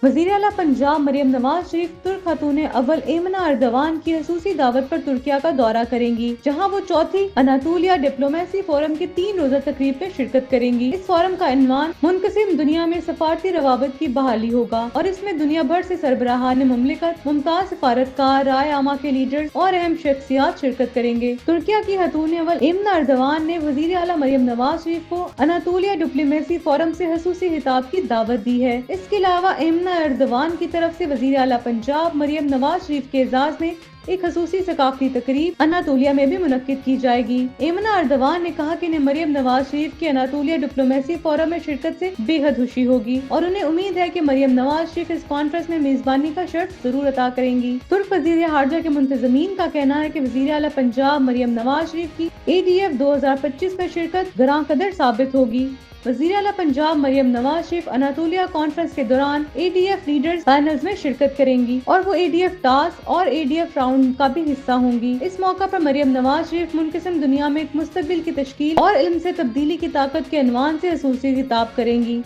वजीर आला पंजाब मरियम नवाज शरीफ तुर्क खातून अव्वल एमना अर्दवान की खसूसी दावत पर तुर्किया का दौरा करेंगी, जहां वो चौथी अनातोलिया डिप्लोमेसी फोरम की 3 रोजा तकरीब में शिरकत करेंगी। इस फोरम का इन्वान मुनकसिम दुनिया में सफारती रवाबत की बहाली होगा और इसमें दुनिया भर से सरबराहान मुमलिकत, मुमताज सफारतकार, राय आमा के लीडर्स और अहम शख्सियात शिरकत करेंगे। तुर्किया की खतून अव्वल एमना अर्दवान ने वजीर आला मरियम नवाज शरीफ को अनातोलिया डिप्लोमेसी फोरम से खसूसी खिताब की दावत दी है। इसके अलावा एमना अर्दवान की तरफ से वजीर आला पंजाब मरियम नवाज शरीफ के एजाज में एक खसूसी सकाफती तकरीब अनातोलिया में भी मुनक्किद की जाएगी। एमना अर्दवान ने कहा कि इन्हें मरियम नवाज शरीफ के अनातोलिया डिप्लोमेसी फोरम में शिरकत से बेहद खुशी होगी और उन्हें उम्मीद है कि मरियम नवाज शरीफ इस कॉन्फ्रेंस में मेजबानी का शर्त जरूर अता करेंगी। तुर्क वजीर हारजा के मुंतजमीन का कहना है कि वजीर आला पंजाब मरियम नवाज शरीफ की ADF 2025 में शिरकत गरां कदर साबित होगी। वजीर आला पंजाब मरियम नवाज शरीफ अनातोलिया कॉन्फ्रेंस के दौरान ADF लीडर्स पैनल्स में शिरकत करेंगी और वो ADF टास्क और ADF राउंड का भी हिस्सा होंगी। इस मौका पर मरियम नवाज शरीफ मुनकसिम दुनिया में एक मुस्तकबिल की तश्कील और इल्म से तब्दीली की ताकत के अनवान से खसूसी खिताब करेंगी।